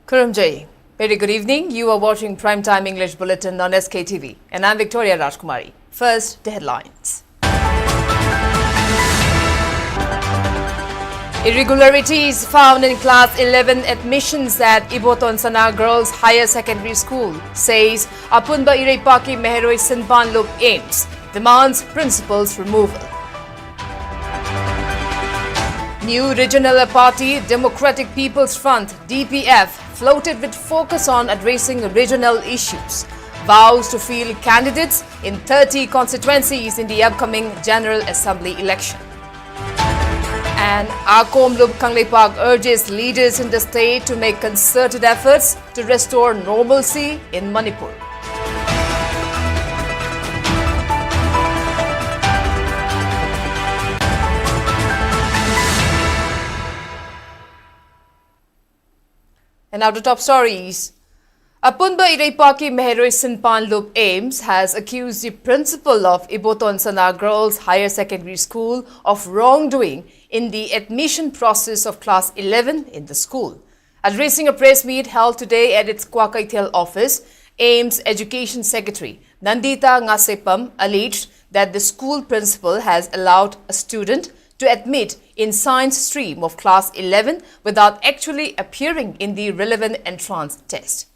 Kurumjay, very good evening. You are watching Primetime English Bulletin on SKTV, and I'm Victoria Rajkumari. First, the headlines. Irregularities found in Class 11 admissions at Iboton Sana Girls Higher Secondary School, says Apunba Ireipaki Meheroi Sinpan Loop Aims, demands principal's removal. New regional party, Democratic People's Front, DPF, floated with focus on addressing regional issues, vows to field candidates in 30 constituencies in the upcoming General Assembly election. And Akom Lup Kangleipak urges leaders in the state to make concerted efforts to restore normalcy in Manipur. And now to top stories. Apunba Ireipaki Meheroi Sinpan Loop Aims has accused the principal of Iboton Sana Girls Higher Secondary School of wrongdoing in the admission process of Class 11 in the school. Addressing a press meet held today at its Kwakaitel office, Aims Education Secretary Nandita Ngasepam alleged that the school principal has allowed a student to admit in science stream of Class 11 without actually appearing in the relevant entrance test.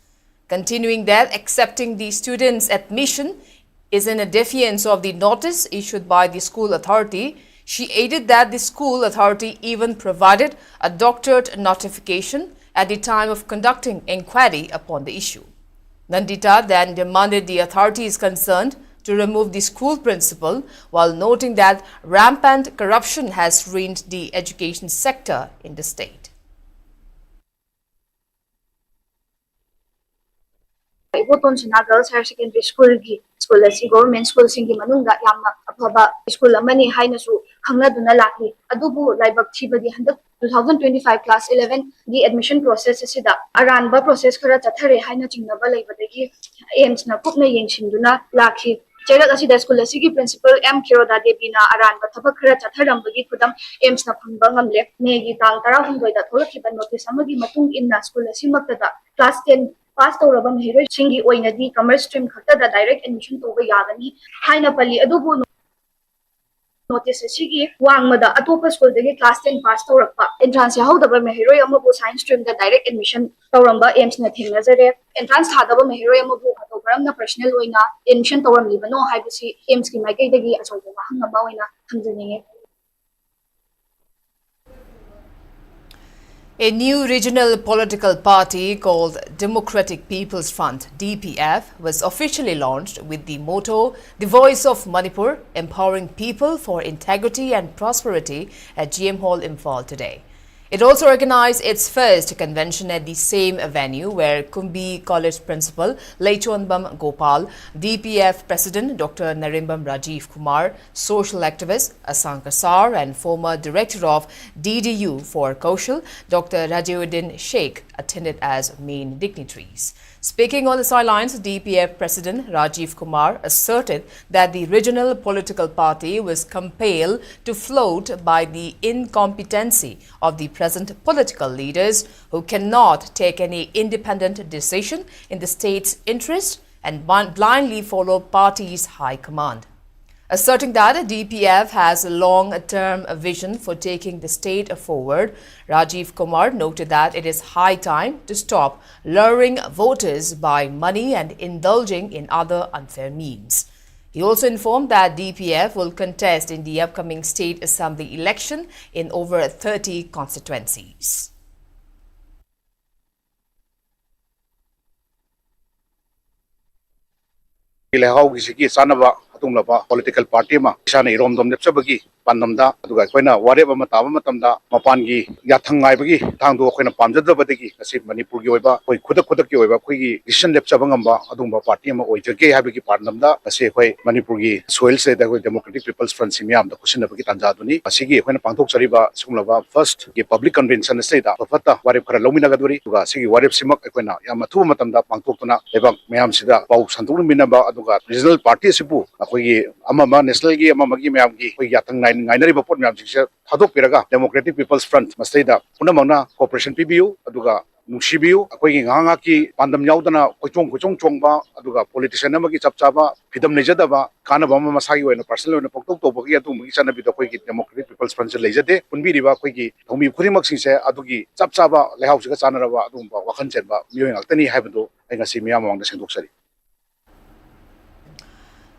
Continuing that, accepting the student's admission is in a defiance of the notice issued by the school authority. She added that the school authority even provided a doctored notification at the time of conducting inquiry upon the issue. Nandita then demanded the authorities concerned to remove the school principal, while noting that rampant corruption has ruined the education sector in the state. Iboton Sana Girls Higher Secondary School government school singi manungda yamna afaba school amani hainasu khangladuna lakhi adubu laibak thibadi handak 2025 class 11 the admission process asida aranba process khara chathare haina chingnaba laibadagi aims na kupna yengshinduna lakhi Cherak asida school asigi principal M Kiroda Debina aranba thabak khara chatharambagi khudam aims na phangba ngamle megi tang 12 da tholakiba notice amagi matung inna school asimakta da class 10 pass tawraba meheroi singi oinadi commerce stream khata da direct admission toba yagani haina pali adubu notice asigi wangmada atopa school dagi class 10 pass tawrakpa entrance yahodaba meheroi amabu science stream da direct admission tawramba aims na thingnazare entrance thadaba meheroi amabu atobaramna personal oina admission tawramlibano haibasi aims ki maikai dagi achoba hangama oina thamjaninge. A new regional political party called Democratic People's Front, DPF, was officially launched with the motto, "The Voice of Manipur, Empowering People for Integrity and Prosperity" at GM Hall, Imphal today. It also organized its first convention at the same venue where Kumbi College Principal Leichonbam Gopal, DPF President Dr. Narimbam Rajiv Kumar, social activist Asanka Sar and former Director of DDU for Kaushal, Dr. Rajiuddin Sheikh attended as main dignitaries. Speaking on the sidelines, DPF President Rajiv Kumar asserted that the regional political party was compelled to float by the incompetency of the present political leaders who cannot take any independent decision in the state's interest and blindly follow party's high command. Asserting that DPF has a long-term vision for taking the state forward, Rajiv Kumar noted that it is high time to stop luring voters by money and indulging in other unfair means. He also informed that DPF will contest in the upcoming state assembly election in over 30 constituencies. Political party ma sana irom dom nepsabagi pandamda aduga koina wareba ma taba matamda mapangi yathangai bagi thangdo koina pamjadabadagi asi Manipur gi oiba koi khudak gi oiba koi gi decision lepsaba ngamba adumba party ma oijage habagi pandamda asi koi Manipur gi soil se da Democratic People's Front simiam da kusinabagi tanjaduni asi gi koina pangthok chariba sumlaba first gi public convention se da fata wareb khara lomina gaduri duga asi gi wareb simak koina yama thu matamda pangthokuna lebak mayam sida pau santuk minaba aduga regional party sibu koi amama national gi amama gi mayam gi koi yathang ngainari bapot mayam sikse thadok piraga Democratic People's Front masaida punamangna cooperation PBU aduga nungsibiu akoi gi nganga ki pandam yaudana kochong chongba aduga politician amagi chapchaba fidam lejadaba kana bama masagi oina personal oina poktok tobagi adu mugi chana bido koi gi democratic people's front lejade punbi riba koi gi thomi khurimak singse adugi chapchaba lehausiga chanaraba adumba wakhan chenba miyoing altani haibdo ainga si miyam wangda sengdoksari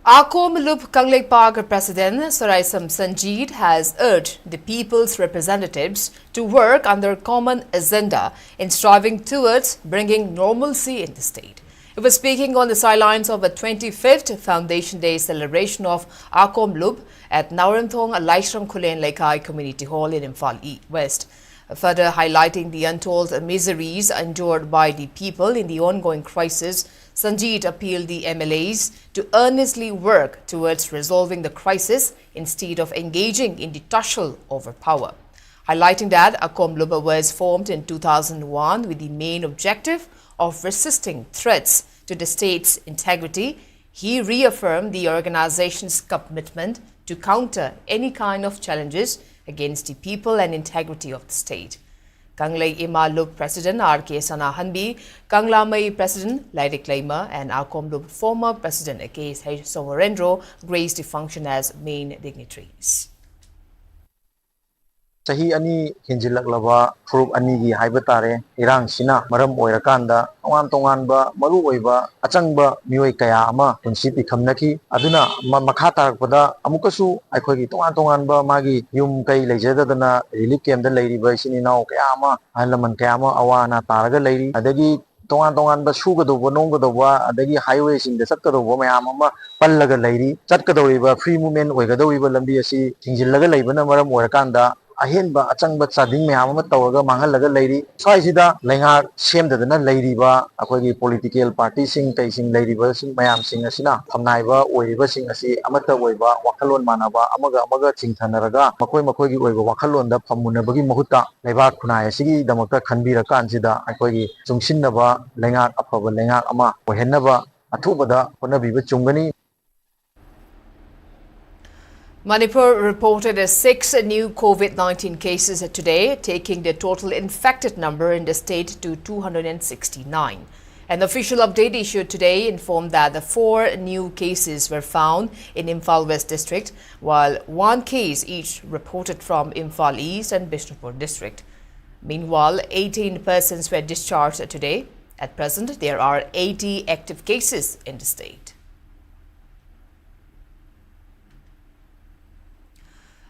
Akom Lup Kanglek Park President Saraisam Sanjeet has urged the people's representatives to work under common agenda in striving towards bringing normalcy in the state. He was speaking on the sidelines of a 25th Foundation Day celebration of Akom Lup at Nauranthong Laisram Kulen Lekai Community Hall in Imphal West. Further highlighting the untold miseries endured by the people in the ongoing crisis, Sanjeet appealed the MLAs to earnestly work towards resolving the crisis instead of engaging in the tussle over power. Highlighting that Akom Luba was formed in 2001 with the main objective of resisting threats to the state's integrity, he reaffirmed the organization's commitment to counter any kind of challenges against the people and integrity of the state. Kanglei Ima Lup President R.K. Sanahanbi, Kanglamai President Laidik Laima, and Akom Lup former President A.K. Sovarendro graced the function as main dignitaries. Sahi ani hinjilaklaba furup ani gi haiba tare irang sina maram oirakanda tongan ba maru oiba achangba mioi kaya ama punsi pikhamnaki aduna makha tarakpada amukasu aikhoi gi tongan ba magi yum kai leijadadana relief camp da leiri ba sini nau kaya ama halaman kaya ama awana taraga leiri adagi tongan ba sugadoba nonggadoba adagi highway sing da satkadoba mayam ama pallaga leiri chatkadoriba free movement oigadoriba lambi asi hinjillaga leibana maram oirakanda ahenba achangba chading mayam ama tawraga manghalaga leiri swaisida lenga semdadana leiriba akoigi political party sing kaising leiriba sing mayam sing asina thamnaiba oiriba sing asi amata oiba wakalon manaba amaga chingthanaraga makoi gi oiba wakalon da phamunabagi mahutta leba khunai asigi damakta khanbira kansida akoigi chungsinnaba lenga afaba lenga ama ohennaba athubada honabiba chungani. Manipur reported 6 new COVID-19 cases today, taking the total infected number in the state to 269. An official update issued today informed that the 4 new cases were found in Imphal West District, while 1 case each reported from Imphal East and Bishnupur District. Meanwhile, 18 persons were discharged today. At present, there are 80 active cases in the state.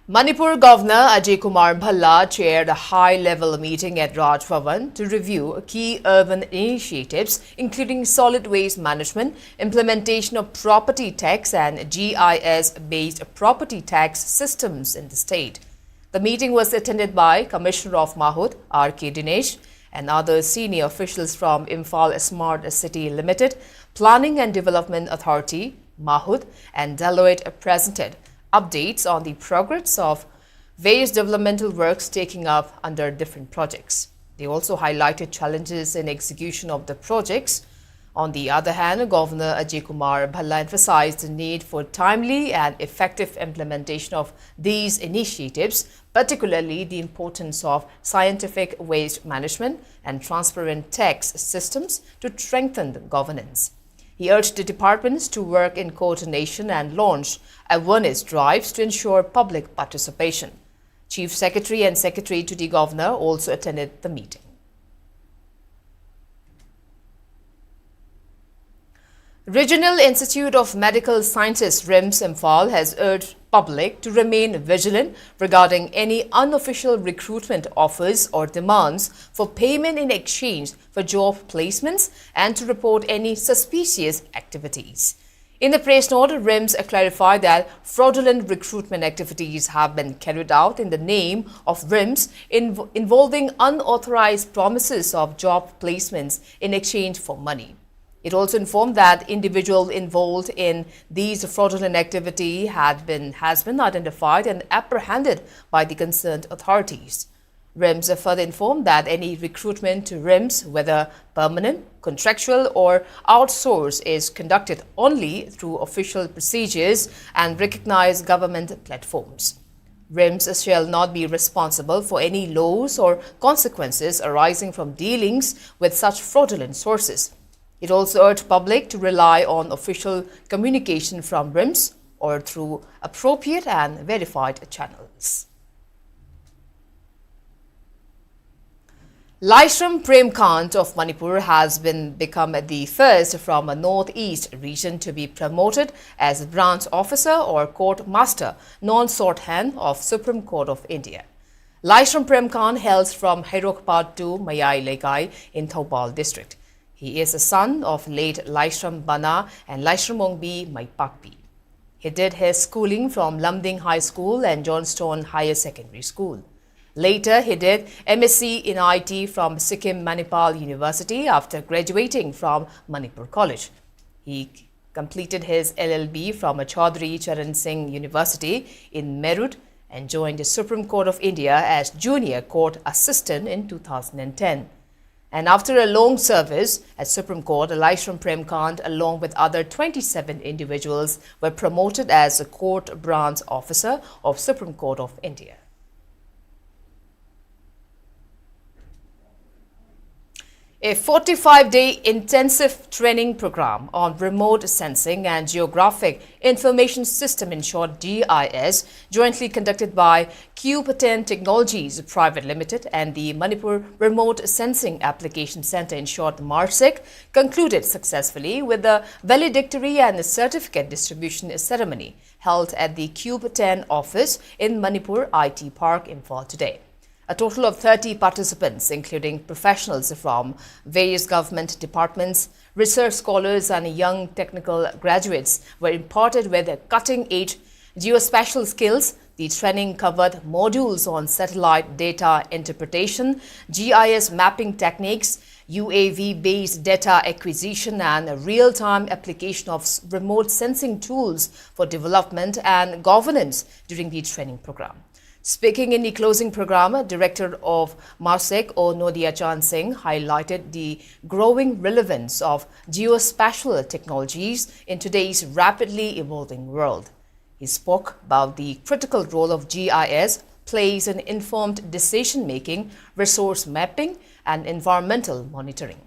Manipur Governor Ajay Kumar Bhalla chaired a high-level meeting at Raj Bhavan to review key urban initiatives, including solid waste management, implementation of property tax and GIS-based property tax systems in the state. The meeting was attended by Commissioner of Mahud, R.K. Dinesh, and other senior officials from Imphal Smart City Limited, Planning and Development Authority, Mahud, and Deloitte presented updates on the progress of various developmental works taking up under different projects. They also highlighted challenges in execution of the projects. On the other hand, Governor Ajay Kumar Bhalla emphasized the need for timely and effective implementation of these initiatives, particularly the importance of scientific waste management and transparent tax systems to strengthen the governance. He urged the departments to work in coordination and launch awareness drives to ensure public participation. Chief Secretary and Secretary to the Governor also attended the meeting. Regional Institute of Medical Sciences RIMS Imphal has urged public to remain vigilant regarding any unofficial recruitment offers or demands for payment in exchange for job placements and to report any suspicious activities. In the press note, RIMS clarified that fraudulent recruitment activities have been carried out in the name of RIMS involving unauthorized promises of job placements in exchange for money. It also informed that individuals involved in these fraudulent activity has been identified and apprehended by the concerned authorities. RIMS further informed that any recruitment to RIMS, whether permanent, contractual or outsourced, is conducted only through official procedures and recognized government platforms. RIMS shall not be responsible for any loss or consequences arising from dealings with such fraudulent sources. It also urged public to rely on official communication from RIMS or through appropriate and verified channels. Laishram Premkant of Manipur has become the first from a northeast region to be promoted as branch officer or court master, non-shorthand of Supreme Court of India. Laishram Premkant hails from Hairokpad to Mayai Legai in Thoubal district. He is a son of late Laishram Bana and Laishram Ongbi Maipakpi. He did his schooling from Lamding High School and Johnstone Higher Secondary School. Later, he did MSc in IT from Sikkim Manipal University after graduating from Manipur College. He completed his LLB from Chaudhry Charan Singh University in Meerut and joined the Supreme Court of India as Junior Court Assistant in 2010. And after a long service at Supreme Court, Laishram Premkant, along with other 27 individuals, were promoted as a court branch officer of Supreme Court of India. A 45-day intensive training program on remote sensing and geographic information system, in short GIS, jointly conducted by Sktv'S Technologies Private Limited and the Manipur Remote Sensing Application Center, in short MARSIC, concluded successfully with the valedictory and certificate distribution ceremony held at the Sktv'S office in Manipur IT Park, Imphal today. A total of 30 participants, including professionals from various government departments, research scholars and young technical graduates, were imparted with cutting-edge geospatial skills. The training covered modules on satellite data interpretation, GIS mapping techniques, UAV-based data acquisition and real-time application of remote sensing tools for development and governance during the training program. Speaking in the closing program, Director of MARSIC, O. Nodia Chan Singh, highlighted the growing relevance of geospatial technologies in today's rapidly evolving world. He spoke about the critical role of GIS plays in informed decision-making, resource mapping, and environmental monitoring.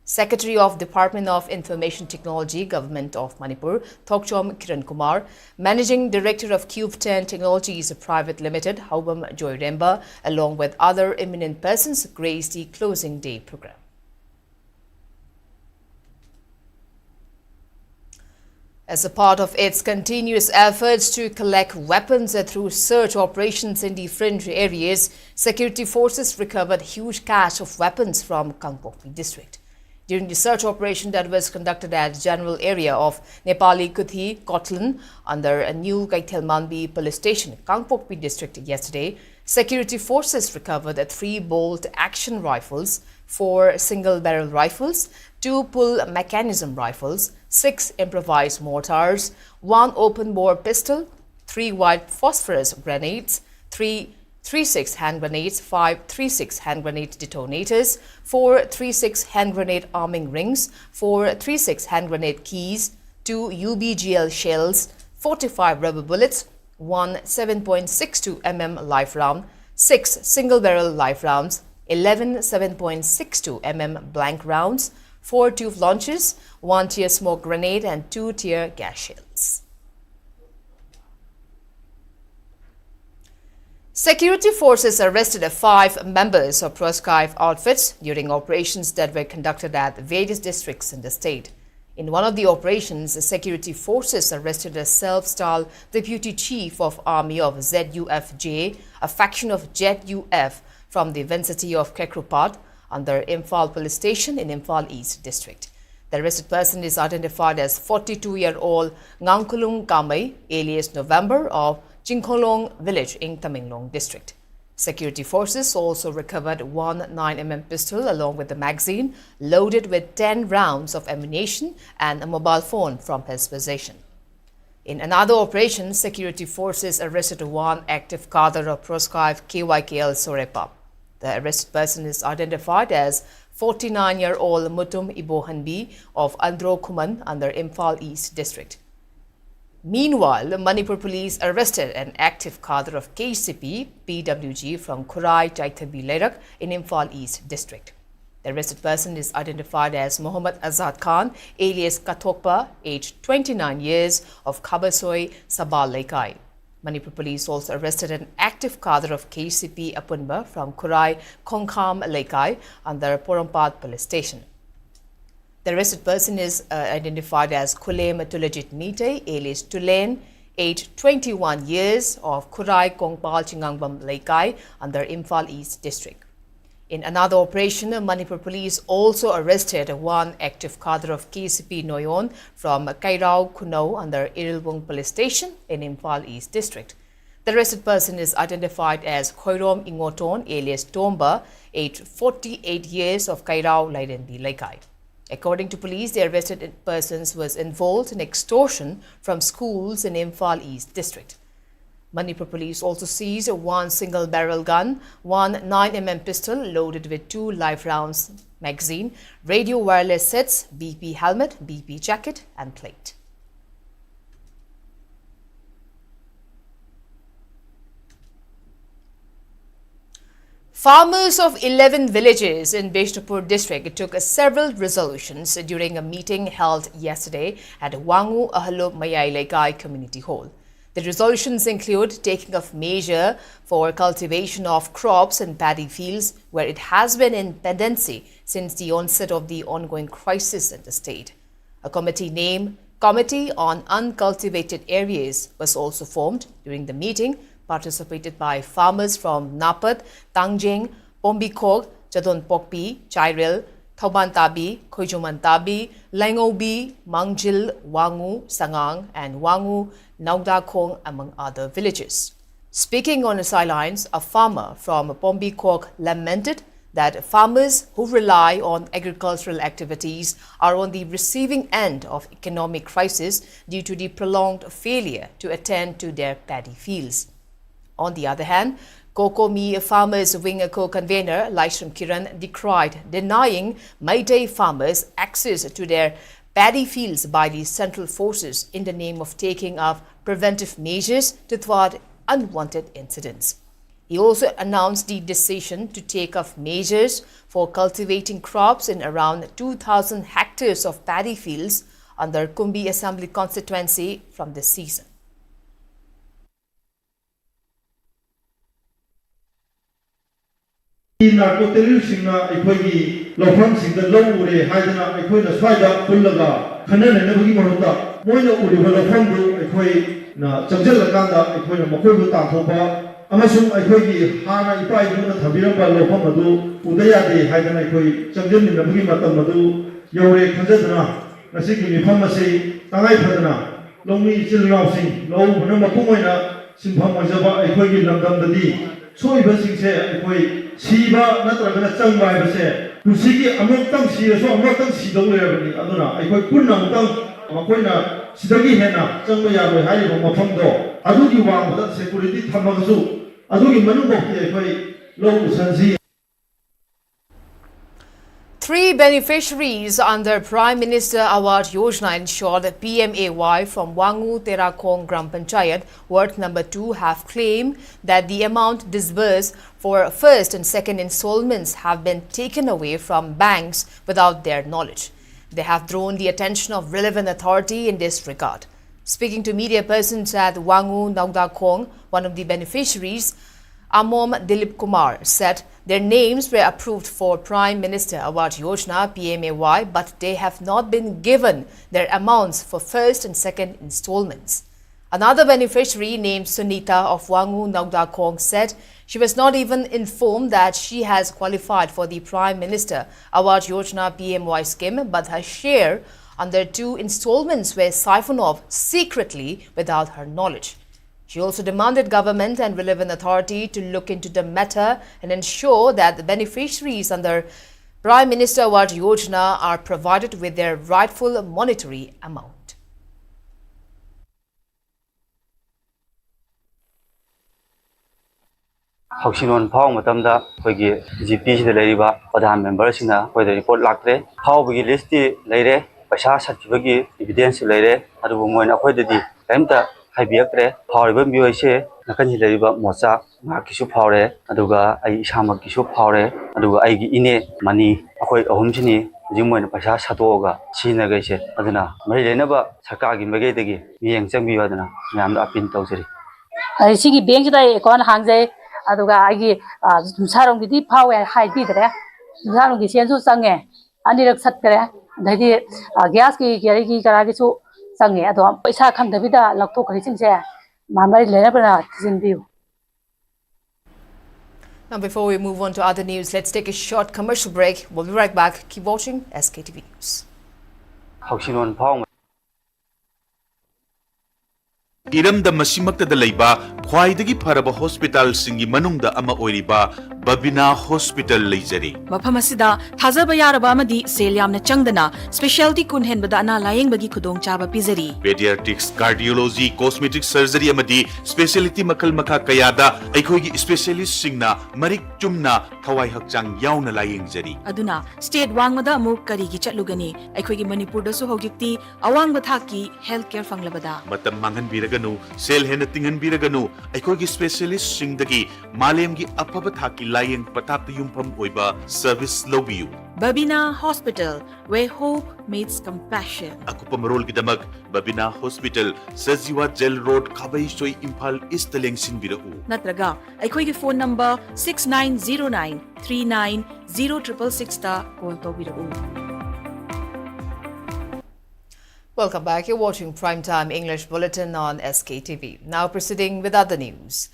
Secretary of Department of Information Technology, Government of Manipur, Thokchom Kiran Kumar, Managing Director of Sktv'S Technologies Private Limited, Haubam Joyremba, along with other eminent persons, graced the closing day program. As a part of its continuous efforts to collect weapons through search operations in the fringe areas, security forces recovered huge cache of weapons from Kangpokpi district. During the search operation that was conducted at general area of Nepali Kuthi, Kotlan, under a new Gaithelmanbi police station, Kangpokpi district yesterday, security forces recovered 3 bolt-action rifles, 4 single-barrel rifles, 2 pull mechanism rifles, 6 improvised mortars, 1 open-bore pistol, 3 white phosphorus grenades, 3 3.6 hand grenades, 5 3.6 hand grenade detonators, 4 3.6 hand grenade arming rings, 4 3.6 hand grenade keys, 2 UBGL shells, 45 rubber bullets, 1 7.62 mm live round, 6 single barrel live rounds, 11 7.62 mm blank rounds, 4 tube launchers, 1 tear smoke grenade and 2 tear gas shells. Security forces arrested 5 members of proscribed outfits during operations that were conducted at various districts in the state. In one of the operations, the security forces arrested a self-styled deputy chief of army of ZUFJ, a faction of ZUF from the vicinity of Kekrupad, under Imphal police station in Imphal East district. The arrested person is identified as 42-year-old Ngangkulung Kamai, alias November, of Jingkolong village in Tamenglong district. Security forces also recovered 1 9mm pistol along with the magazine loaded with 10 rounds of ammunition and a mobile phone from his possession. In another operation, security forces arrested 1 active cadre of proscribed KYKL Sorepa. The arrested person is identified as 49-year-old Mutum Ibohanbi of Andro Kuman under Imphal East district. Meanwhile, Manipur police arrested an active cadre of KCP PWG from Khurai Chaithabi Lerak in Imphal East district. The arrested person is identified as Mohammad Azad Khan, alias Kathokpa, aged 29 years, of Khabasoi, Sabal Lekai. Manipur police also arrested an active cadre of KCP Apunba from Khurai Kongkham Lekai under Porampad police station. The arrested person is identified as Kulem Tulajit Mite, alias Tulen, aged 21 years, of Khurai Kongpal Chingangbam Lekai under Imphal East district. In another operation, Manipur police also arrested one active cadre of KCP Noyon from Kairao Kuno under Irilbung police station in Imphal East district. The arrested person is identified as Khoirom Ingoton, alias Tomba, aged 48 years, of Kairao Laidenbi Lekai. According to police, the arrested person was involved in extortion from schools in Imphal East district. Manipur police also seized one single-barrel gun, one 9mm pistol loaded with 2 live rounds magazine, radio wireless sets, BP helmet, BP jacket and plate. Farmers of 11 villages in Bishnupur district took several resolutions during a meeting held yesterday at Wangu Ahaluk Mayai Lekai Community Hall. The resolutions include taking of measure for cultivation of crops and paddy fields where it has been in pendency since the onset of the ongoing crisis in the state. A committee named Committee on Uncultivated Areas was also formed during the meeting, participated by farmers from Napat, Tangjing, Pombikog, Jadon Pokpi, Chairil, Thaubantabi, Khoijumantabi, Langobi, Mangjil, Wangu, Sangang, and Wangu, Naugdakong, among other villages. Speaking on the sidelines, a farmer from Pombikog lamented that farmers who rely on agricultural activities are on the receiving end of economic crisis due to the prolonged failure to attend to their paddy fields. On the other hand, Kokomi Farmers Wing co-convener Laishram Kiran decried denying Mayday farmers access to their paddy fields by the central forces in the name of taking of preventive measures to thwart unwanted incidents. He also announced the decision to take of measures for cultivating crops in around 2,000 hectares of paddy fields under Kumbi Assembly constituency from this season. Narco-terrorism aiphoigi lofam singda low ure haidana aiphoina swaida pullaga khanana nabagi mahuta moina uriba lofam du aiphoi na changjal lakanda aiphoina makoi bu tangthopa amasung aiphoigi hana ipai du na thabiramba lofam adu udaya de haidana aipoi changjal nabagi matam adu yore khanjadana nasigi mifam ase tangai phadana longmi chilrao sing low bana mapumoina simpham ajaba aiphoigi lamdam dadi soiba singse aipoi Siba natragana changba ibase kusigi amok si so amok si dong le aduna aikoi punna mutang makoina sidagi hena changba ya lo hai ro mafam do adugi wang da security thamagasu adugi manu bokti aikoi lo usansi. 3 beneficiaries under Prime Minister Award Yojana ensured PMAY from Wangu Terakong Gram Panchayat, Ward number 2, have claimed that the amount disbursed for first and second installments have been taken away from banks without their knowledge. They have drawn the attention of relevant authority in this regard. Speaking to media persons at Wangu Naugdakong, one of the beneficiaries, Amom Dilip Kumar, said their names were approved for Prime Minister Award Yojana PMAY, but they have not been given their amounts for first and second installments. Another beneficiary named Sunita of Wangu Naugdakong said she was not even informed that she has qualified for the Prime Minister Award Yojana PMY scheme, but her share under 2 installments were siphoned off secretly without her knowledge. She also demanded government and relevant authority to look into the matter and ensure that the beneficiaries under Prime Minister Award Yojana are provided with their rightful monetary amount. Hausinon phao matamda khoigi GP sida leiriba pradhan member sina khoida report laktre phao bagi list ti leire paisa sathibagi evidence leire adu moina khoida di ꯀꯩꯝꯇ ꯍꯥꯏꯕꯤꯔꯛꯇ꯭ꯔꯦ ꯐꯥꯎꯔꯤꯕ ꯃꯤꯑꯣꯏꯁꯦ ꯅꯥꯀꯟꯁꯤ ꯂꯩꯔꯤꯕ mocha ꯉꯥꯛꯀꯤꯁꯨ ꯐꯥꯎꯔꯦ ꯑꯗꯨꯒ ꯑꯩ ꯏꯁꯥꯃꯛꯀꯤꯁꯨ ꯐꯥꯎꯔꯦ ꯑꯗꯨꯒ ꯑꯩꯒꯤ ꯏꯅꯦ ꯃꯅꯤ ꯑꯩꯈꯣꯏ ꯑꯍꯨꯝꯁꯤꯅꯤ ꯍꯧꯖꯤꯛ ꯃꯣꯏꯅ ꯄꯩꯁꯥ ꯁꯥꯗꯣꯛꯑꯒ ꯁꯤꯖꯤꯟꯅꯈꯩꯁꯦ ꯑꯗꯨꯅ ꯃꯔꯤ ꯂꯩꯅꯕ ꯁꯔꯀꯥꯔꯒꯤ ꯃꯥꯏꯀꯩꯗꯒꯤ ꯃꯤꯠꯌꯦꯡ ꯆꯪꯕꯤꯌꯨ ꯑꯗꯨꯅ ꯃꯌꯥꯝꯗ ꯑꯄꯤꯜ ꯇꯧꯖꯔꯤ ꯁꯤꯒꯤ ꯕꯦꯡꯁꯤꯗ ꯑꯦꯀꯥꯎꯟ ꯍꯥꯡꯖꯩ ꯑꯗꯨꯒ ꯑꯩꯒꯤ ꯌꯨꯝꯁꯥꯔꯣꯡꯒꯤꯗꯤ ꯐꯥꯎꯋꯦ ꯍꯥꯏꯕꯤꯗ꯭ꯔꯦ ꯌꯨꯝꯁꯥꯔꯣꯡꯒꯤ ꯁꯦꯟꯁꯨ ꯆꯪꯉꯦ ꯑꯅꯤꯔꯛ ꯁꯠꯈ꯭ꯔꯦ ꯑꯗꯩꯗꯤ ꯒ꯭ꯌꯥꯁꯀꯤ ꯀꯔꯤꯒꯤ ꯀꯔꯥꯒꯤꯁꯨ ꯆꯪꯉꯦ ꯑꯗꯣ ꯄꯩꯁꯥ ꯈꯪꯗꯕꯤꯗ ꯂꯧꯊꯣꯛꯈ꯭ꯔꯤꯁꯤꯡꯁꯦ ꯃꯔꯤ ꯂꯩꯅꯕꯅ ꯊꯤꯖꯤꯟꯕꯤꯌꯨ. Now, before we move on to other news, let's take a short commercial break. We'll be right back. Keep watching SKTV News. ꯍꯧꯁꯤꯂꯣꯟ ꯐꯥꯎ 이름ꯗ ꯃꯁꯤꯃꯛꯇꯗ ꯂꯩꯕ ꯈ꯭ꯋꯥꯏꯗꯒꯤ ꯐꯔꯕ ꯍꯣꯁꯄꯤꯇꯥꯜꯁꯤꯡꯒꯤ ꯃꯅꯨꯡꯗ ꯑꯃ ꯑꯣꯏꯔꯤꯕ ꯕꯕꯤꯅꯥ ꯍꯣꯁꯄꯤꯇꯥꯜ ꯂꯩꯖꯔꯤ. ꯃꯐꯝ ꯑꯁꯤꯗ ꯊꯥꯖꯕ ꯌꯥꯔꯕ ꯑꯃꯗꯤ ꯁꯦꯜ ꯌꯥꯝꯅ ꯆꯪꯗꯅ ꯁ꯭ꯄꯦꯁꯤꯌꯦꯜꯇꯤ ꯀꯨꯟ ꯍꯦꯟꯕꯗ ꯑꯅꯥ ꯂꯥꯌꯦꯡꯕꯒꯤ ꯈꯨꯗꯣꯡꯆꯥꯕ ꯄꯤꯖꯔꯤ. ꯄꯦꯗꯤꯌꯥꯇ꯭ꯔꯤꯛꯁ, ꯀꯥꯔꯗꯤꯑꯣꯂꯣꯖꯤ, ꯀꯣꯁꯃꯦꯇꯤꯛ ꯁꯔꯖꯔꯤ ꯑꯃꯗꯤ ꯁ꯭ꯄꯦꯁꯤꯌꯦꯂꯤꯇꯤ ꯃꯈꯜ ꯃꯈꯥ ꯀꯌꯥꯗ ꯑꯩꯈꯣꯏꯒꯤ ꯁ꯭ꯄꯦꯁꯤꯌꯦꯂꯤꯁꯠꯁꯤꯡꯅ ꯃꯔꯤꯛ ꯆꯨꯝꯅ ꯊꯋꯥꯏ ꯍꯛꯆꯥꯡ ꯌꯥꯎꯅ ꯂꯥꯌꯦꯡꯖꯔꯤ. ꯑꯗꯨꯅ ꯁ꯭ꯇꯦꯠ ꯋꯥꯡꯃꯗ ꯑꯃꯨꯛ ꯀꯔꯤꯒꯤ ꯆꯠꯂꯨꯒꯅꯤ? ꯑꯩꯈꯣꯏꯒꯤ ꯃꯅꯤꯄꯨꯔꯗꯁꯨ ꯍꯧꯖꯤꯛꯇꯤ ꯑꯋꯥꯡꯕ ꯊꯥꯛꯀꯤ ꯍꯦꯜꯊ ꯀꯦꯌꯔ ꯐꯪꯂꯕꯗ ꯃꯇꯝ ꯃꯥꯡꯍꯟꯕꯤꯔꯒꯅꯨ, ꯁꯦꯜ ꯍꯦꯟꯅ ꯇꯤꯡꯍꯟꯕꯤꯔꯒꯅꯨ, ꯑꯩꯈꯣꯏꯒꯤ ꯁ꯭ꯄꯦꯁꯤꯌꯦꯂꯤꯁꯠꯁꯤꯡꯗꯒꯤ ꯃꯥꯂꯦꯝꯒꯤ ꯑꯐꯕ ꯊꯥꯛꯀꯤ ꯂꯥꯌꯦꯡ ꯄꯊꯥꯞꯇ ꯌꯨꯝꯐꯝ ꯑꯣꯏꯕ ꯁꯔꯚꯤꯁ ꯂꯧꯕꯤꯌꯨ. Babina Hospital, where hope meets compassion. ꯑꯀꯨꯞꯄ ꯃꯔꯣꯜꯒꯤꯗꯃꯛ Babina hospital, Sajiwa jail road, Khabeisoi, Imphal east ꯂꯦꯡꯁꯤꯟꯕꯤꯔꯛꯎ. ꯅꯠꯇ꯭ꯔꯒ ꯑꯩꯈꯣꯏꯒꯤ ꯐꯣꯟ ꯅꯝꯕꯔ 6909390666 ꯇ ꯀꯣꯜ ꯇꯧꯕꯤꯔꯛꯎ. Welcome back. You're watching Primetime English Bulletin on SKTV. Now proceeding with other news.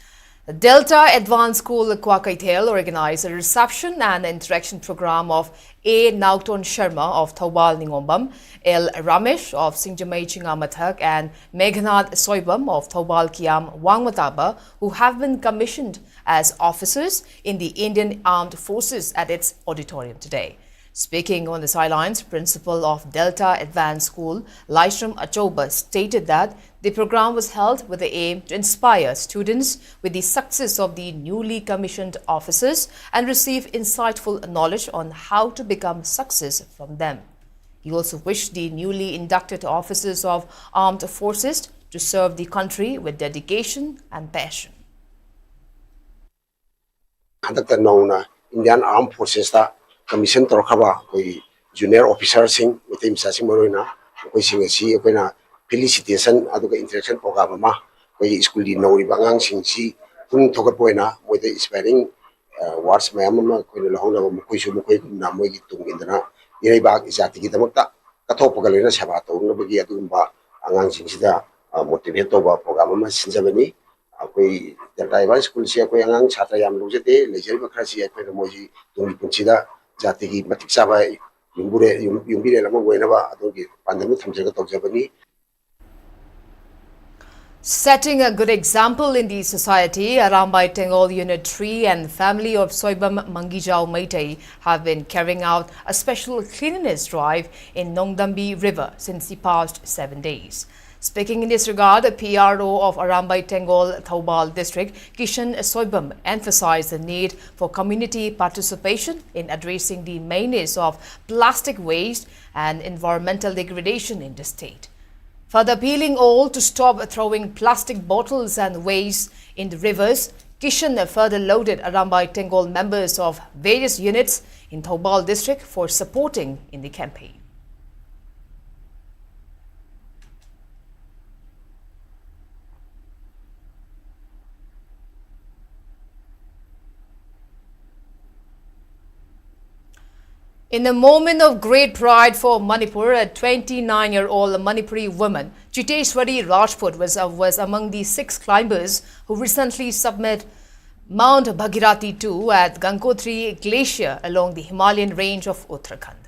The Delta Advanced School Kwakaithel organized a reception and interaction program of A. Nauton Sharma of Thawal Ningombam, L. Ramesh of Singjamai Chingamathak and Meghnad Soibam of Thawal Kiam Wangmataba, who have been commissioned as officers in the Indian Armed Forces at its auditorium today. Speaking on the sidelines, Principal of Delta Advanced School, Laishram Achoba, stated that the program was held with the aim to inspire students with the success of the newly commissioned officers and receive insightful knowledge on how to become success from them. He also wished the newly inducted officers of armed forces to serve the country with dedication and passion. Indian Armed Forces commission torkhaba koi junior officer sing mitim sa sing maroina koi sing si koina felicitation aduga interaction program ma koi school di nori bangang sing si tung thokat poina moi the inspiring words mayam ma koi lohong na mo koi su mo koi na moi gi tung indana irei bag izati gi damakta kathop galena saba to na bagi adumba angang sing sida motivate to ba program ma sinjabani koi Delta Advanced School si koi angang chhatra yam lojete lejeri bakra si koi moi ji tung punchida Jatigi Matiksabai Yumbire Lama Wenava Adogi Pandemic Tamjaga Tojabani. Setting a good example in the society, Arambai Tengol Unit 3 and family of Soibam Mangijao Maitai have been carrying out a special cleanliness drive in Nongdambi River since the past 7 days. Speaking in this regard, the PRO of Arambai Tengol Thoubal District, Kishan Soibam, emphasized the need for community participation in addressing the menace of plastic waste and environmental degradation in the state. Further appealing all to stop throwing plastic bottles and waste in the rivers, Kishan further loaded Arambai Tengol members of various units in Thoubal District for supporting in the campaign. In a moment of great pride for Manipur, a 29-year-old Manipuri woman, Chiteshwari Rajput, was among the 6 climbers who recently submitted Mount Bhagirathi 2 at Gangotri Glacier along the Himalayan range of Uttarakhand.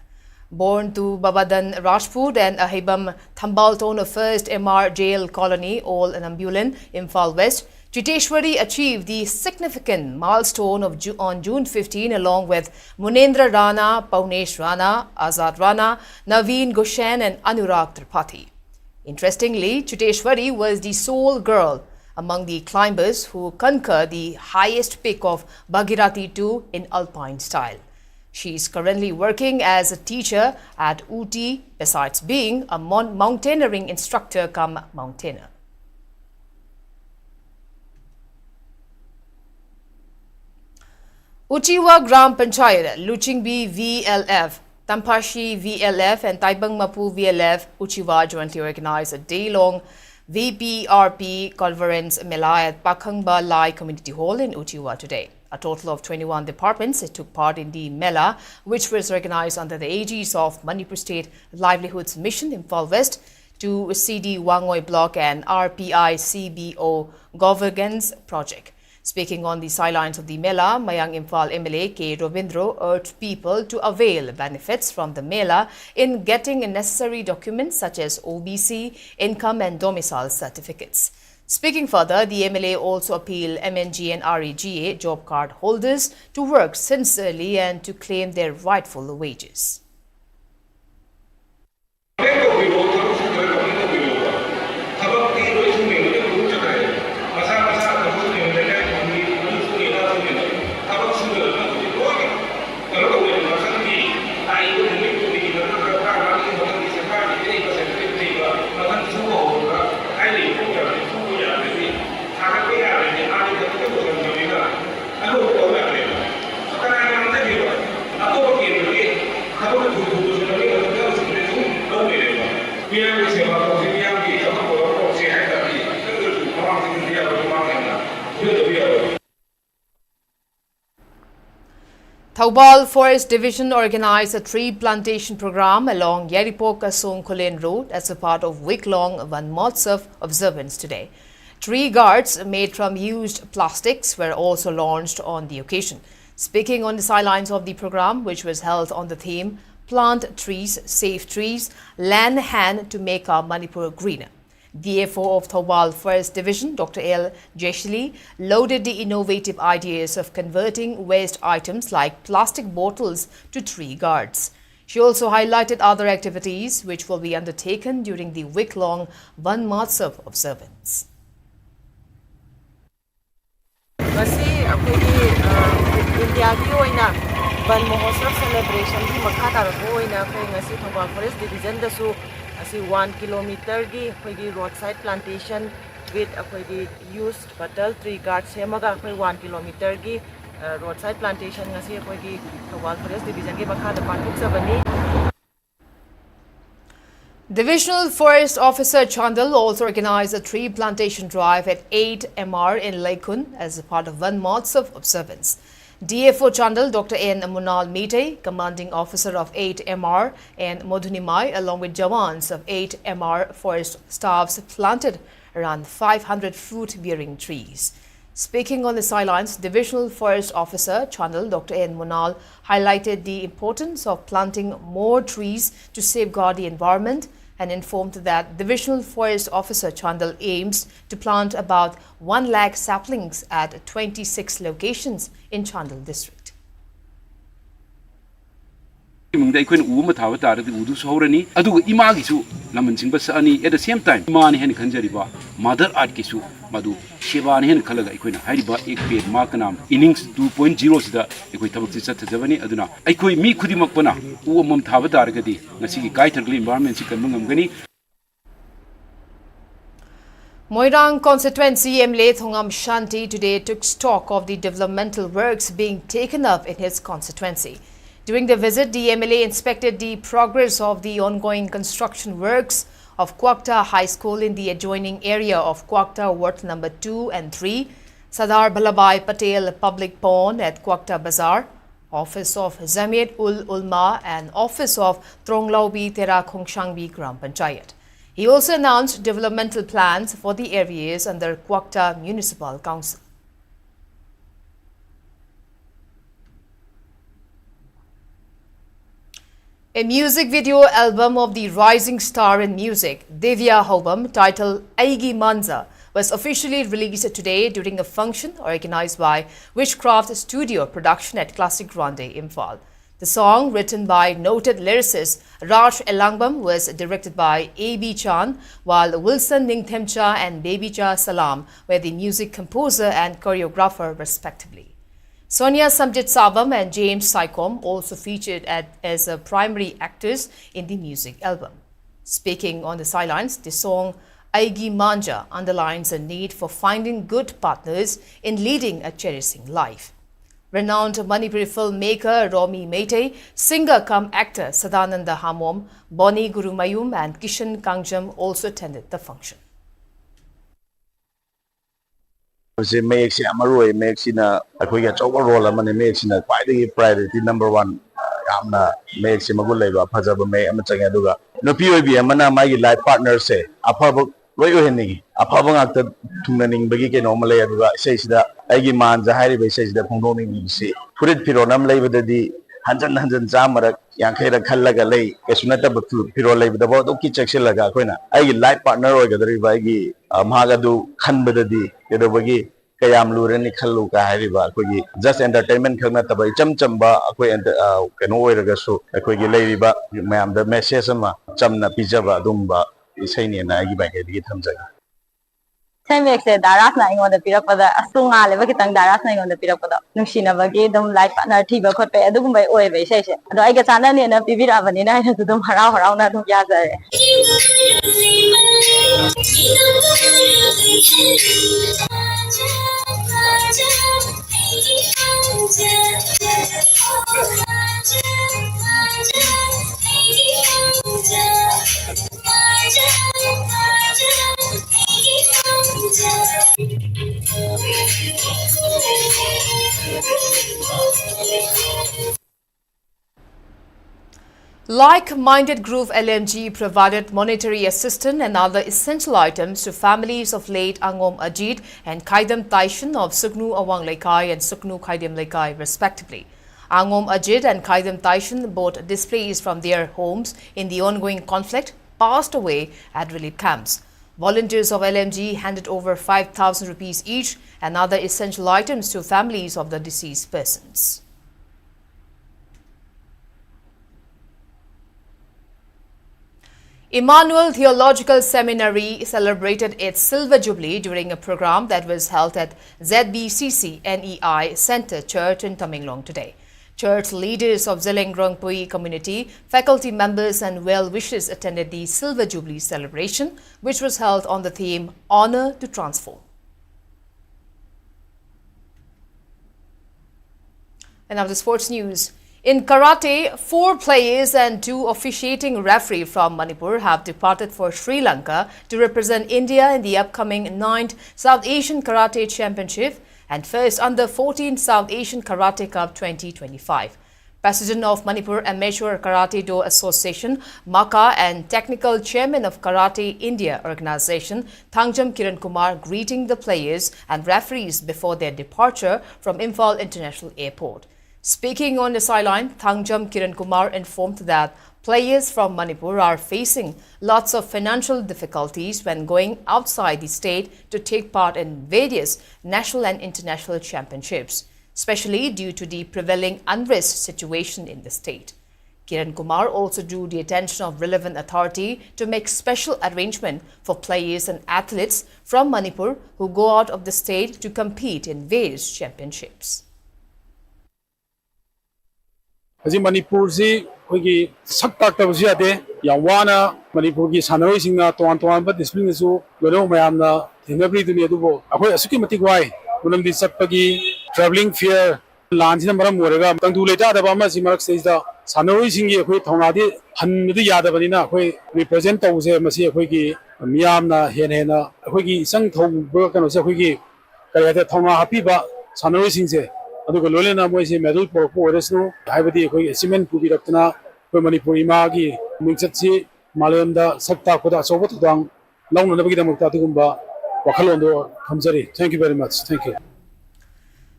Born to Babadan Rajput and Ahibam Thambalton of 1st MR Jail Colony, all in Ambulan, Imphal West, Chiteshwari achieved the significant milestone on June 15 along with Munendra Rana, Paunesh Rana, Azad Rana, Naveen Goshen and Anurag Tripathi. Interestingly, Chiteshwari was the sole girl among the climbers who conquered the highest peak of Bhagirathi 2 in alpine style. She is currently working as a teacher at Ooty besides being a mountaineering instructor cum mountaineer. Uchiwa Gram Panchayat, Luchingbi VLF, Tampashi VLF and Taibang Mapu VLF, Uchiwa jointly organized a day-long VPRP conference Mela at Pakhangba Lai Community Hall in Uchiwa today. A total of 21 departments took part in the Mela, which was organized under the aegis of Manipur State Livelihoods Mission Imphal West to CD Wangoi Block and RPI CBO Governance Project. Speaking on the sidelines of the Mela, Mayang Imphal MLA K. Robindro urged people to avail benefits from the Mela in getting necessary documents such as OBC, income and domicile certificates. Speaking further, the MLA also appealed MNG and REGA job card holders to work sincerely and to claim their rightful wages. Thoubal Forest Division organized a tree plantation program along Yaripok-Kasong Kulen Road as a part of week-long Van Mahotsav observance today. Tree guards made from used plastics were also launched on the occasion. Speaking on the sidelines of the program, which was held on the theme Plant Trees, Save Trees, Lend a Hand to Make Our Manipur Greener, DFO of Thoubal Forest Division, Dr. L. Jeshli, lauded the innovative ideas of converting waste items like plastic bottles to tree guards. She also highlighted other activities which will be undertaken during the week-long Van Mahotsav observance. India Van Mahotsav celebration की मखा तारको ओइना खै ngasi Thoubal Forest Division दसु asi 1 kilometer gi khoi roadside plantation with akhoi used bottle tree guard semaga khoi 1 kilometer gi roadside plantation ngasi akhoi Thoubal Forest Division gi makha da pantuk sabani. Divisional Forest Officer Chandal also organized a tree plantation drive at 8 MR in Laikun as a part of Van Mahotsav observance. DFO Chandal, Dr. N. Munal Mite, Commanding Officer of 8 MR and Modhunimai, along with Jawans of 8 MR Forest staffs planted around 500 fruit-bearing trees. Speaking on the sidelines, Divisional Forest Officer Chandal, Dr. N. Munal, highlighted the importance of planting more trees to safeguard the environment and informed that Divisional Forest Officer Chandal aims to plant about 1 lakh saplings at 26 locations in Chandal district. At the same time, Imani hen Kanjariba, Mother Art Kisu, Madu, Shivan hen Kalaga, Hariba, Ekped, Markanam, innings 2.0 the Equitabak Zavani Aduna. I could me Kudimakpana, Uamum Tavadargadi, Nasiki Kaitargli environment, Sikamungani. Moirang constituency MLA Thongam Shanti today took stock of the developmental works being taken up in his constituency. During the visit, the MLA inspected the progress of the ongoing construction works of Kwakta High School in the adjoining area of Kwakta Ward number 2 and 3, Sardar Ballabhai Patel Public Pond at Kwakta Bazaar, Office of Zamiat ul Ulma and Office of Tronglaubi Tera Khongshangbi Gram Panchayat. He also announced developmental plans for the areas under Kwakta Municipal Council. A music video album of the rising star in music, Divya Hobam, titled Aigi Manza, was officially released today during a function organized by Witchcraft Studio Production at Classic Grande, Imphal. The song, written by noted lyricist Raj Elangbam, was directed by A.B. Chan, while Wilson Ningthemcha and Babycha Salam were the music composer and choreographer respectively. Sonia Samjit Savam and James Saikom also featured as primary actors in the music album. Speaking on the sidelines, the song Aigi Manja underlines a need for finding good partners in leading a cherishing life. Renowned Manipuri filmmaker Romi Meitei, singer cum actor Sadananda Hamom, Boni Gurumayum and Kishan Kangjam also attended the function. Make Amaru make sina a quick role among makes in a quite priority #1. Amna makes him a good labor, Pazaba May Amataduga. No POB, Amana, my life partner say, a public Royani, a public actor tuning Bagik normally says that Agi man, the highway says the Pondoning see. Put it Pironam labor the Hanjan Zamara, Yankera Kalaga lay, Kasunata Piro labor the Bodoki Chaxilaga Quina. I life partner or the Rivagi, Magadu, Kanbadi, Yadobagi. Kayam Lurani Kaluka Hariba, just entertainment Kanataba, Chamba, can overgasu, a quick lady, but ma'am, the message Chamna Pijaba, Dumba, is saying and I give back a gitam. Makes a daras lying on the Pirapada, a stung Alevakitang daras lying on the Pirapada. Nushina Vagi, them like Tiba could pay a doom by Oe station. And I get an onion of Pivira Vanina to do around Yaza. Like-minded group LMG provided monetary assistance and other essential items to families of late Angom Ajit and Kaidam Taishan of Suknu Awang Lekai and Suknu Kaidam Lekai respectively. Angom Ajit and Kaidam Taishan, both displaced from their homes in the ongoing conflict, passed away at relief camps. Volunteers of LMG handed over 5,000 rupees each and other essential items to families of the deceased persons. Emmanuel Theological Seminary celebrated its Silver Jubilee during a program that was held at ZBCC NEI Center Church in Tamenglong today. Church leaders of Zelengrongpui community, faculty members and well-wishers attended the Silver Jubilee celebration, which was held on the theme Honor to Transform. And now the sports news. In karate, 4 players and 2 officiating referee from Manipur have departed for Sri Lanka to represent India in the upcoming 9th South Asian Karate Championship and 1st Under-14 South Asian Karate Cup 2025. President of Manipur Amateur Karate Do Association, MAKA, and Technical Chairman of Karate India Organization, Thangjam Kiran Kumar, greeting the players and referees before their departure from Imphal International Airport. Speaking on the sideline, Thangjam Kiran Kumar informed that players from Manipur are facing lots of financial difficulties when going outside the state to take part in various national and international championships, especially due to the prevailing unrest situation in the state. Kiran Kumar also drew the attention of relevant authority to make special arrangement for players and athletes from Manipur who go out of the state to compete in various championships. Manipur si kogi saktak ta busia de yawana Manipur gi sanoi singna ton ba discipline su goro mayamna thinabri duni adubo akoi asuki matik wai munam di sapagi traveling fear lanjina maram moraga tangdu leta da ba ma si marak stage da sanoi singi akoi thonga di handu yada bani na akoi represent tawse masi akoi gi miyamna hena akoi gi sang thong ba kano se akoi gi kaya thonga happy ba sanoi singse aduga lolena moise medal por resno haibadi koi cement pubi rakna koi Manipuri ma gi mingchatsi malemda sakta khoda sobot dang launa nabagi damukta tugumba wakhalondo khamjari. Thank you very much. Thank you.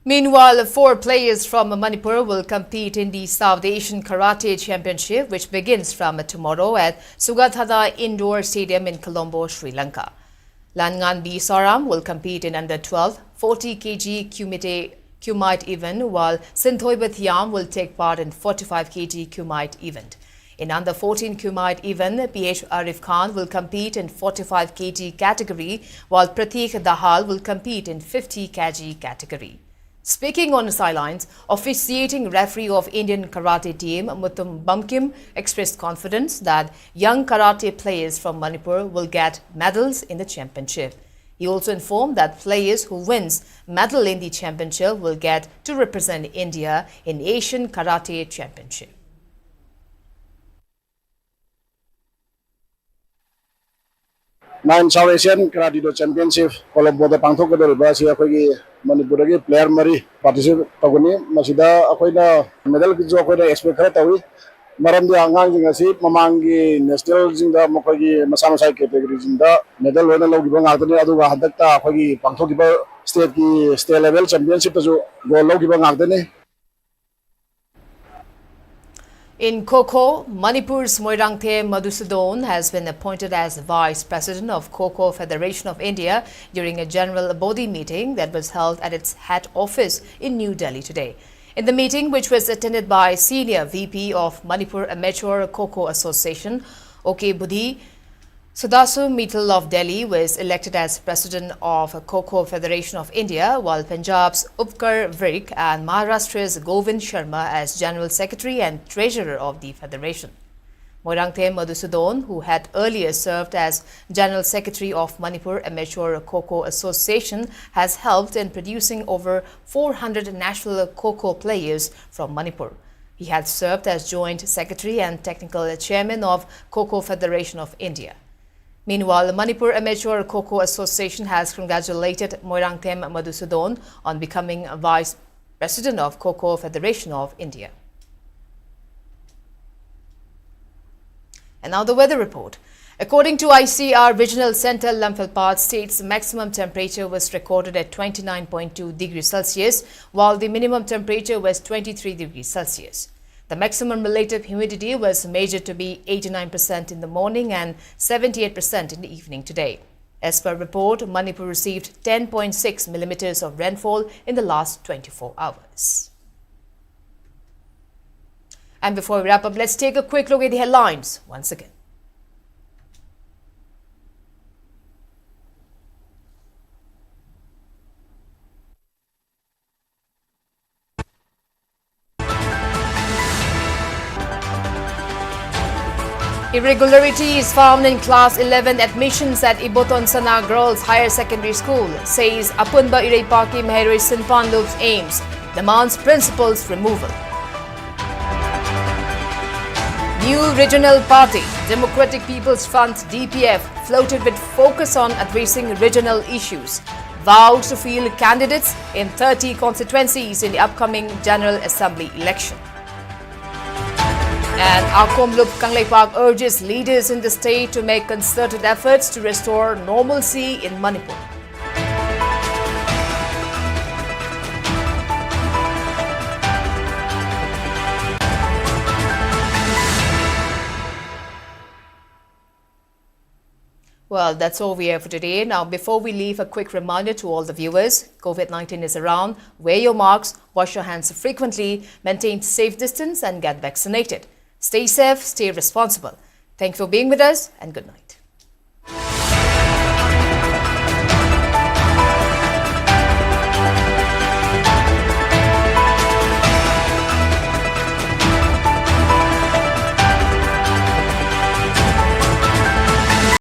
Meanwhile, 4 players from Manipur will compete in the South Asian Karate Championship, which begins from tomorrow at Sugathada Indoor Stadium in Colombo, Sri Lanka. Langan B. Saram will compete in under 12 40 kg Kumite event, while Sinthoy Bathiam will take part in 45 kg Kumite event. In under 14 Kumite event, PH Arif Khan will compete in 45 kg category, while Pratik Dahal will compete in 50 kg category. Speaking on the sidelines, officiating referee of Indian karate team Mutum Bamkim expressed confidence that young karate players from Manipur will get medals in the championship. He also informed that players who wins medal in the championship will get to represent India in Asian Karate Championship. South Asian Karate Championship Colombo the Pangthok Basi Manipuri player Mari participate Toguni Masida Akoida medal Kizo expect Maram the Angang Asi Mamangi National Zinda Mokagi Masamasai category Zinda medal winner Logan Adu Hadaka Pagi Pangthok state level championship to go Logan. In Kho-Kho, Manipur's Moirangthe Madhusudon has been appointed as Vice President of Kho-Kho Federation of India during a general body meeting that was held at its head office in New Delhi today. In the meeting, which was attended by Senior VP of Manipur Amateur Kho-Kho Association, OK Budhi, Sudasu Mittal of Delhi was elected as President of Kho-Kho Federation of India, while Punjab's Upkar Vrik and Maharashtra's Govind Sharma as General Secretary and Treasurer of the Federation. Moirangthe Madhusudon, who had earlier served as General Secretary of Manipur Amateur Kho-Kho Association, has helped in producing over 400 national Kho-Kho players from Manipur. He had served as Joint Secretary and Technical Chairman of Kho-Kho Federation of India. Meanwhile, the Manipur Amateur Kho-Kho Association has congratulated Moirangthe Madhusudon on becoming Vice President of Kho-Kho Federation of India. And now the weather report. According to ICR Regional Center, Imphal state's maximum temperature was recorded at 29.2 degrees Celsius, while the minimum temperature was 23 degrees Celsius. The maximum relative humidity was measured to be 89% in the morning and 78% in the evening today. As per report, Manipur received 10.6 millimeters of rainfall in the last 24 hours. And before we wrap up, let's take a quick look at the headlines once again. Irregularities found in Class 11 admissions at Iboton Sana Girls Higher Secondary School, says Apunba Ireipaki Meheroi Sinpanlub's aims, demands principal's removal. New regional party, Democratic People's Front DPF, floated with focus on addressing regional issues, vowed to field candidates in 30 constituencies in the upcoming General Assembly election. And Akomlup Kangleipak urges leaders in the state to make concerted efforts to restore normalcy in Manipur. Well, that's all we have for today. Now, before we leave, a quick reminder to all the viewers. COVID-19 is around. Wear your masks, wash your hands frequently, maintain safe distance and get vaccinated. Stay safe, stay responsible. Thank you for being with us and good night.